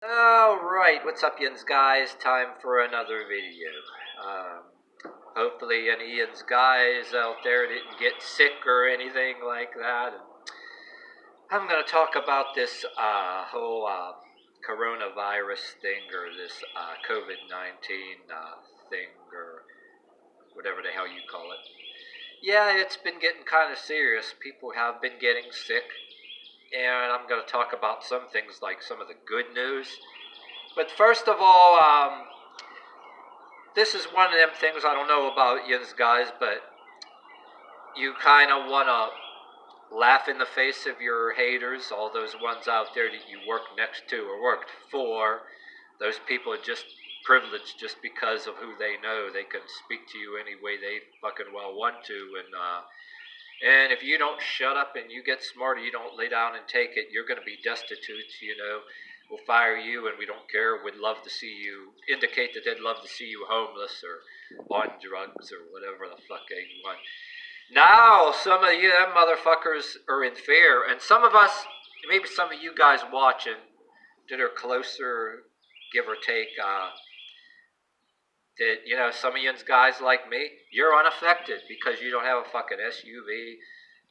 Alright, what's up yins guys? Time for another video. Hopefully any yins guys out there didn't get sick or anything like that. I'm going to talk about this whole coronavirus thing, or this COVID-19 thing, or whatever the hell you call it. Yeah, it's been getting kind of serious. People have been getting sick, and I'm going to talk about some things like some of the good news. But first of all, this is one of them things I don't know about yins guys, but you kind of want to laugh in the face of your haters, all those ones out there that you work next to or worked for. Those people are just privileged just because of who they know. They can speak to you any way they fucking well want to, and if you don't shut up and you get smarter, you don't lay down and take it, you're going to be destitute. We'll fire you, and we don't care. We'd love to see you indicate that they'd love to see you homeless or on drugs or whatever the fuck they want. Now, some of you them motherfuckers are in fear, and some of us, maybe some of you guys watching that are closer, give or take, that, some of you guys like me, you're unaffected because you don't have a fucking SUV.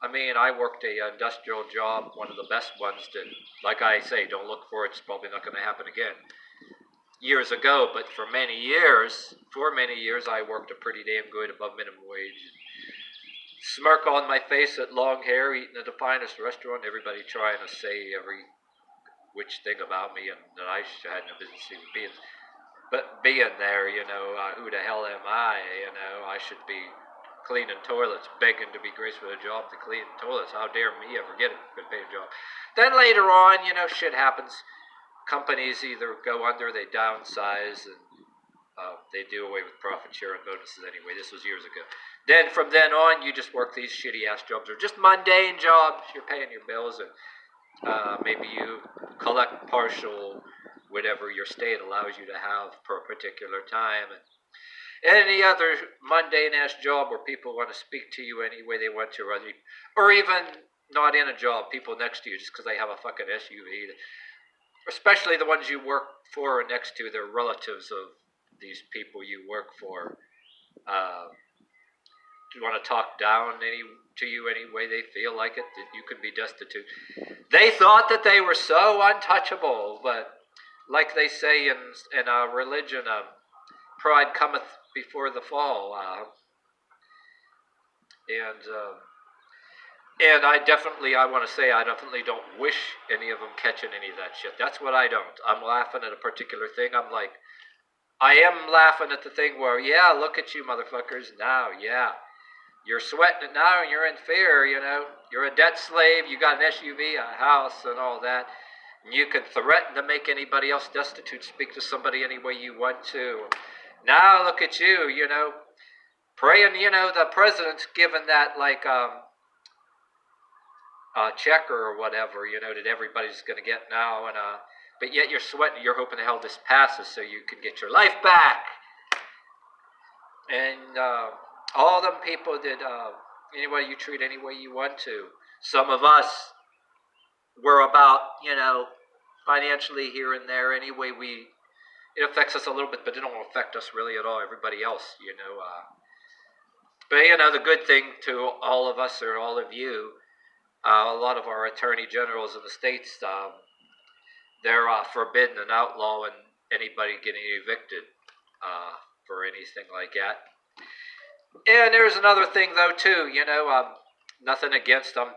I mean, I worked a industrial job, one of the best ones that, like I say, don't look for it. It's probably not going to happen again. Years ago, but for many years, I worked a pretty damn good above minimum wage. Smirk on my face at long hair, eating at the finest restaurant. Everybody trying to say every which thing about me, and that I had no business even being. But being there, who the hell am I? I should be cleaning toilets, begging to be graced with a job to clean toilets. How dare me ever get a good paid job? Then later on, shit happens. Companies either go under, they downsize, and they do away with profit share and bonuses anyway. This was years ago. Then from then on, you just work these shitty ass jobs, or just mundane jobs. You're paying your bills, and maybe you collect partial whatever your state allows you to have per particular time, and any other mundane ass job where people want to speak to you any way they want to, or even not in a job, people next to you just because they have a fucking SUV. Especially the ones you work for or next to, they're relatives of these people you work for. Do you want to talk down to you any way they feel like it, that you could be destitute? They thought that they were so untouchable, but like they say in religion, pride cometh before the fall, and I want to say I definitely don't wish any of them catching any of that shit. That's what I don't. I'm laughing at a particular thing. I am laughing at the thing where, yeah, look at you motherfuckers now, yeah. You're sweating it now and you're in fear, You're a debt slave, you got an SUV, a house, and all that. And you can threaten to make anybody else destitute, speak to somebody any way you want to. Now look at you, praying, the president's given that, like, check or whatever, that everybody's going to get now. But yet you're sweating, you're hoping to hell this passes so you can get your life back. And all them people that anybody you treat any way you want to. Some of us were about, financially here and there. Anyway, it affects us a little bit, but it don't affect us really at all. Everybody else, But the good thing to all of us, or all of you, a lot of our attorney generals in the states, they're forbidding and outlawing anybody getting evicted for anything like that. And there's another thing, though, too, nothing against them.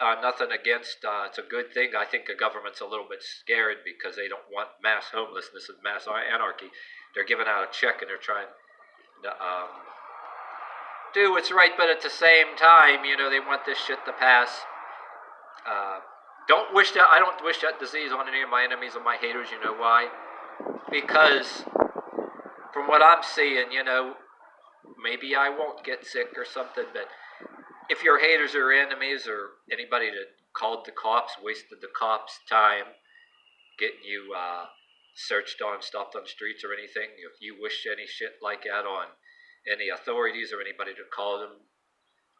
It's a good thing. I think the government's a little bit scared because they don't want mass homelessness and mass anarchy. They're giving out a check and they're trying to do what's right, but at the same time, they want this shit to pass. I don't wish that disease on any of my enemies or my haters. You know why? Because from what I'm seeing, maybe I won't get sick or something, but if your haters or enemies or anybody that called the cops, wasted the cops' time getting you searched on, stopped on streets or anything, if you wish any shit like that on any authorities or anybody that called them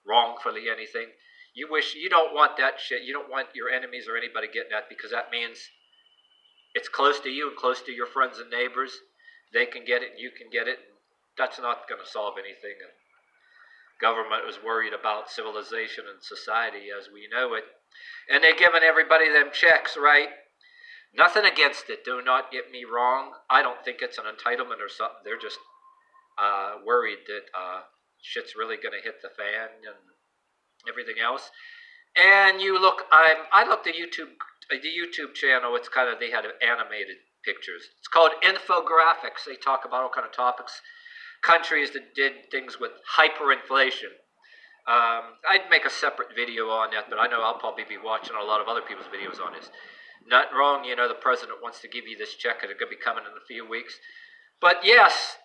wrongfully anything, you don't want that shit. You don't want your enemies or anybody getting that, because that means it's close to you and close to your friends and neighbors. They can get it and you can get it. And that's not going to solve anything. And government was worried about civilization and society as we know it. And they're giving everybody them checks, right? Nothing against it. Do not get me wrong. I don't think it's an entitlement or something. They're just worried that shit's really going to hit the fan and everything else. And you look, I looked at the YouTube channel. It's kind of, they had animated pictures. It's called infographics. They talk about all kind of topics. Countries that did things with hyperinflation. I'd make a separate video on that, but I know I'll probably be watching a lot of other people's videos on this. Nothing wrong, you know, the president wants to give you this check and it's going to be coming in a few weeks. But yes,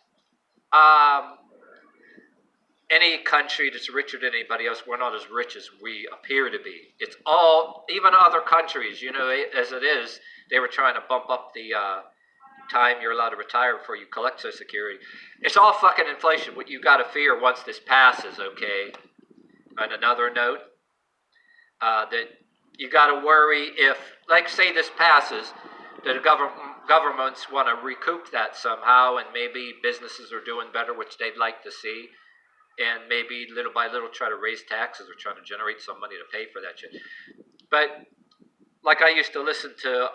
any country that's richer than anybody else, we're not as rich as we appear to be. It's all, even other countries, you know, as it is, they were trying to bump up the time you're allowed to retire before you collect Social Security. It's all fucking inflation. What you got to fear once this passes, okay? On another note, that you got to worry if, like, say this passes, that the governments want to recoup that somehow, and maybe businesses are doing better, which they'd like to see, and maybe little by little try to raise taxes or trying to generate some money to pay for that shit. But like I used to listen to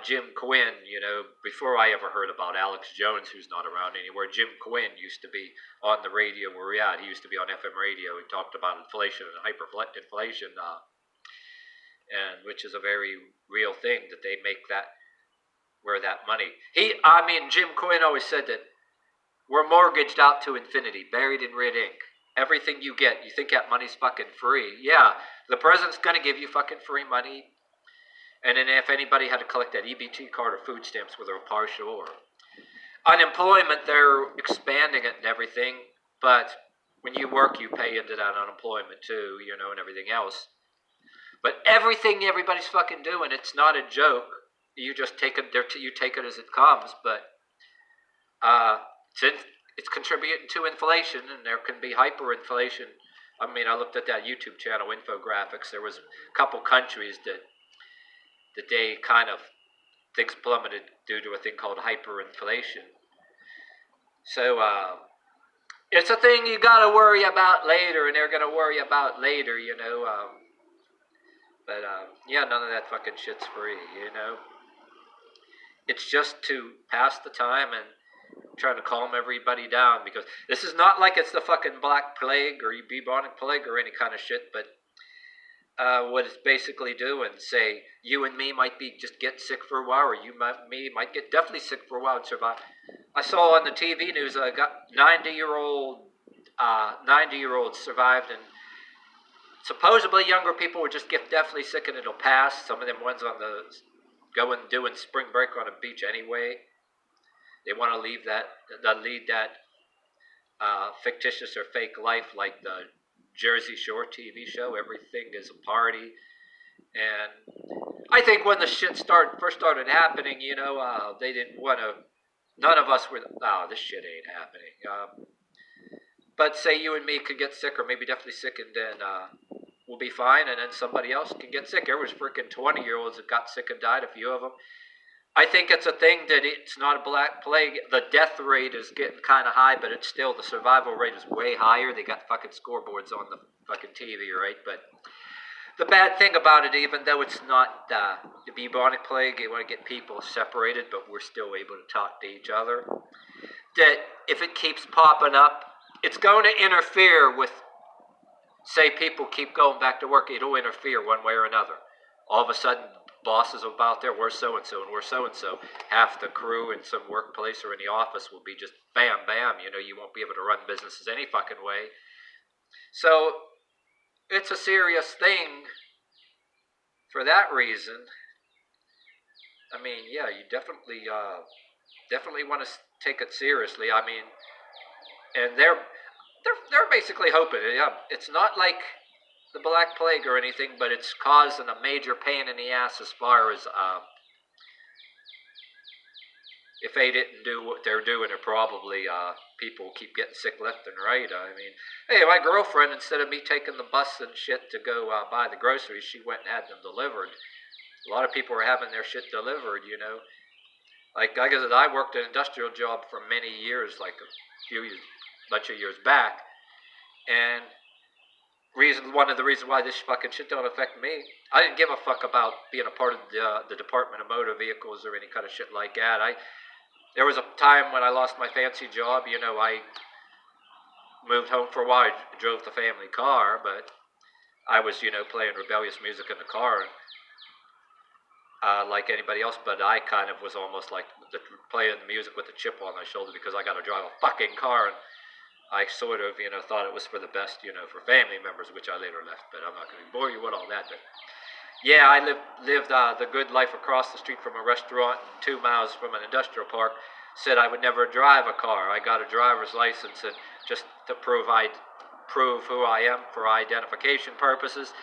Jim Quinn, you know, before I ever heard about Alex Jones, who's not around anywhere. Jim Quinn used to be on the radio where we're at. He used to be on FM radio. He talked about inflation and hyperinflation, and which is a very real thing that they make that, where that money. Jim Quinn always said that we're mortgaged out to infinity, buried in red ink. Everything you get, you think that money's fucking free. Yeah, the president's going to give you fucking free money. And then if anybody had to collect that EBT card or food stamps, whether partial or unemployment, they're expanding it and everything. But when you work, you pay into that unemployment too, you know, and everything else. But everything everybody's fucking doing, it's not a joke. You just take it, you take it as it comes. But it's contributing to inflation, and there can be hyperinflation. I mean, I looked at that YouTube channel, Infographics. There was a couple countries that they kind of, things plummeted due to a thing called hyperinflation. So it's a thing you got to worry about later, and they're going to worry about later, you know. Yeah, none of that fucking shit's free, you know. It's just to pass the time and trying to calm everybody down, because this is not like it's the fucking Black Plague or bubonic plague or any kind of shit, but what it's basically doing, say, you and me might be just get sick for a while, or me might get definitely sick for a while and survive. I saw on the TV news, I got 90-year-olds survived, and supposedly younger people would just get deathly sick and it'll pass. Some of them ones on the doing spring break on a beach anyway. They want to lead that fictitious or fake life, like the Jersey Shore TV show. Everything is a party. And I think when the shit first started happening, you know, they didn't want to, none of us were, this shit ain't happening. But say you and me could get sick, or maybe definitely sick, and then we'll be fine, and then somebody else can get sick. There was freaking 20-year-olds that got sick and died, a few of them. I think it's a thing that it's not a Black Plague. The death rate is getting kind of high, but it's still, the survival rate is way higher. They got fucking scoreboards on the fucking TV, right? But the bad thing about it, even though it's not the bubonic plague, they want to get people separated, but we're still able to talk to each other, that if it keeps popping up, it's going to interfere with, say people keep going back to work, it'll interfere one way or another. All of a sudden, bosses will be out there, we're so-and-so and we're so-and-so. Half the crew in some workplace or in the office will be just bam, bam. You know, you won't be able to run businesses any fucking way. So it's a serious thing for that reason. I mean, yeah, you definitely want to take it seriously. I mean, and they're basically hoping, yeah, it's not like the Black Plague or anything, but it's causing a major pain in the ass as far as if they didn't do what they're doing, or probably people keep getting sick left and right. I mean, hey, my girlfriend, instead of me taking the bus and shit to go buy the groceries, she went and had them delivered. A lot of people were having their shit delivered, Like I said, I worked an industrial job for many years, like a bunch of years back, and one of the reasons why this fucking shit don't affect me. I didn't give a fuck about being a part of the Department of Motor Vehicles or any kind of shit like that. There was a time when I lost my fancy job. I moved home for a while. I drove the family car, but I was, playing rebellious music in the car, and, like anybody else. But I kind of was almost like playing the music with a chip on my shoulder because I got to drive a fucking car, and I sort of, thought it was for the best, for family members, which I later left. But I'm not going to bore you with all that. But yeah, I lived the good life across the street from a restaurant and 2 miles from an industrial park. Said I would never drive a car. I got a driver's license and just to prove who I am for identification purposes.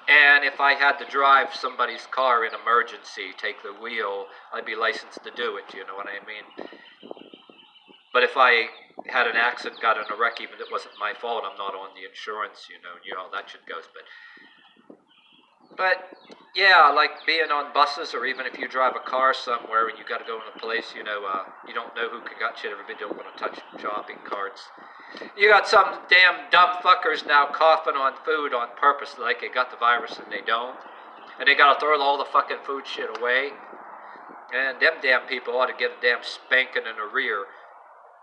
And if I had to drive somebody's car in emergency, take the wheel, I'd be licensed to do it. You know what I mean? But if I had an accident, got in a wreck, even if it wasn't my fault, I'm not on the insurance, you know how that shit goes. But yeah, like being on buses, or even if you drive a car somewhere and you got to go in a place, you don't know who can got shit. Everybody don't want to touch shopping carts. You got some damn dumb fuckers now coughing on food on purpose, like they got the virus and they don't, and they got to throw all the fucking food shit away. And them damn people ought to get a damn spanking in the rear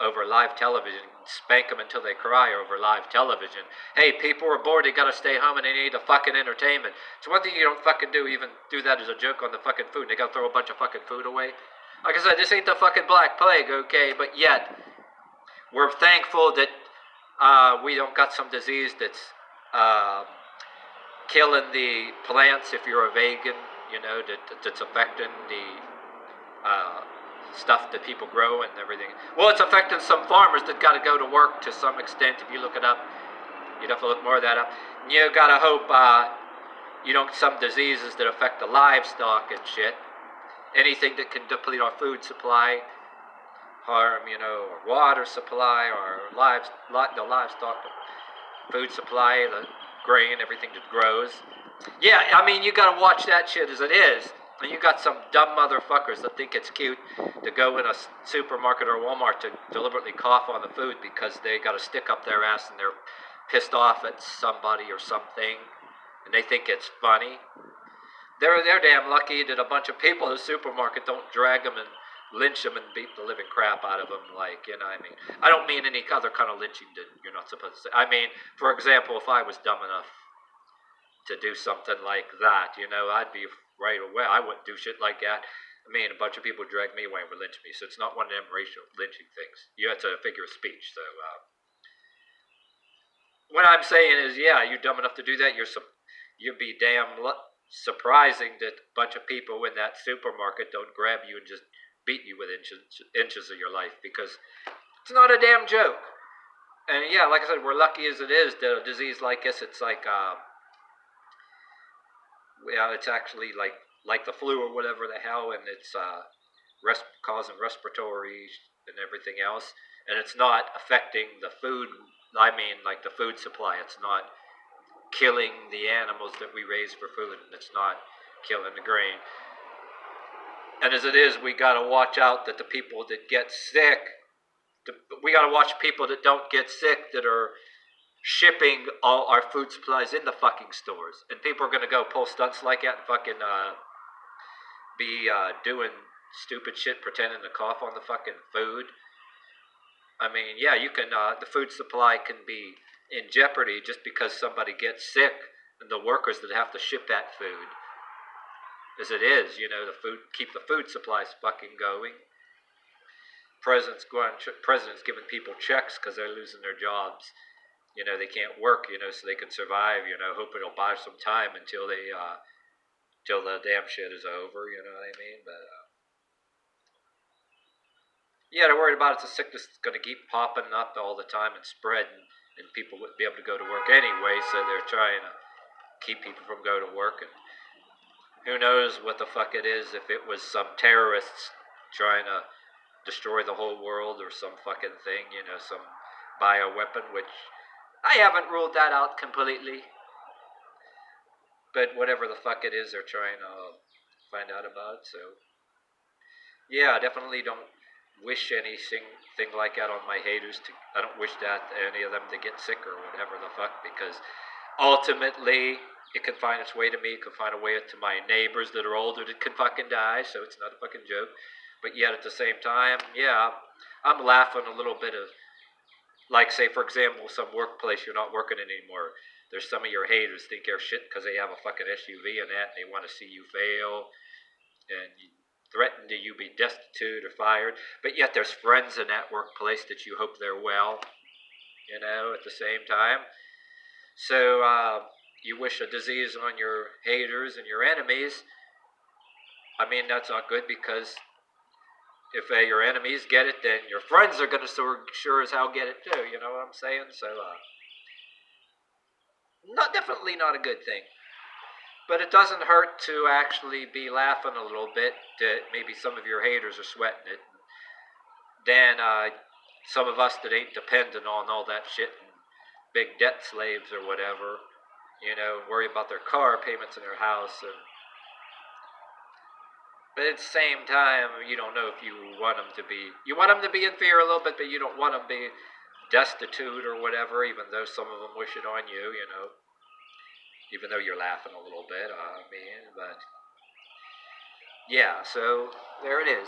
over live television. Spank them until they cry over live television. Hey, people are bored, they gotta stay home and they need the fucking entertainment. It's one thing you don't fucking do, even do that as a joke on the fucking food. They gotta throw a bunch of fucking food away. Like I said, this ain't the fucking Black Plague, okay? But yet, we're thankful that we don't got some disease that's killing the plants if you're a vegan, that's affecting the stuff that people grow and everything. Well, it's affecting some farmers that got to go to work to some extent. If you look it up, you'd have to look more of that up. You got to hope you don't get some diseases that affect the livestock and shit. Anything that can deplete our food supply, harm, our water supply, our the livestock food supply, the grain, everything that grows. Yeah, I mean, you got to watch that shit as it is. And you got some dumb motherfuckers that think it's cute to go in a supermarket or Walmart to deliberately cough on the food because they got a stick up their ass and they're pissed off at somebody or something, and they think it's funny. They're damn lucky that a bunch of people in the supermarket don't drag them and lynch them and beat the living crap out of them. Like, I mean, I don't mean any other kind of lynching that you're not supposed to say. I mean, for example, if I was dumb enough to do something like that, I'd be right away. I wouldn't do shit like that. I mean, a bunch of people drag me away and would lynch me, so it's not one of them racial lynching things. You have to figure of speech. So what I'm saying is, yeah, you're dumb enough to do that. You'd be damn surprising that a bunch of people in that supermarket don't grab you and just beat you with inches of your life, because it's not a damn joke. And yeah, like I said, we're lucky as it is that a disease like this, it's like it's actually like the flu or whatever the hell, and it's causing respiratory and everything else, and it's not affecting the food. I mean, like the food supply. It's not killing the animals that we raise for food, and it's not killing the grain. And as it is, we got to watch out that the people that get sick, we got to watch people that don't get sick, that are shipping all our food supplies in the fucking stores. And people are going to go pull stunts like that and fucking be doing stupid shit, pretending to cough on the fucking food. I mean, yeah, you can, the food supply can be in jeopardy just because somebody gets sick, and the workers that have to ship that food. As it is, keep the food supplies fucking going. President's giving people checks because they're losing their jobs. They can't work, so they can survive, hoping it'll buy some time until till the damn shit is over, you know what I mean? But, yeah, they're worried about it's a sickness that's going to keep popping up all the time and spread, and people wouldn't be able to go to work anyway, so they're trying to keep people from going to work. And who knows what the fuck it is, if it was some terrorists trying to destroy the whole world or some fucking thing, some bioweapon, which I haven't ruled that out completely. But whatever the fuck it is they're trying to find out about it. So yeah, I definitely don't wish anything like that on my haters. I don't wish that to any of them to get sick or whatever the fuck, because ultimately it can find its way to me. It can find a way to my neighbors that are older that can fucking die. So it's not a fucking joke. But yet at the same time, yeah, I'm laughing a little bit of, like, say for example, some workplace you're not working in anymore. There's some of your haters think they're shit because they have a fucking SUV and that, and they want to see you fail, and you threaten to you be destitute or fired. But yet there's friends in that workplace that you hope they're well, at the same time. So you wish a disease on your haters and your enemies. I mean, that's not good, because if your enemies get it, then your friends are going to sure as hell get it too. You know what I'm saying? So, definitely not a good thing. But it doesn't hurt to actually be laughing a little bit that maybe some of your haters are sweating it. Then some of us that ain't dependent on all that shit and big debt slaves or whatever, worry about their car payments in their house. But at the same time, you don't know if you want them to be. You want them to be in fear a little bit, but you don't want them to be destitute or whatever, even though some of them wish it on you, even though you're laughing a little bit, but yeah, so there it is.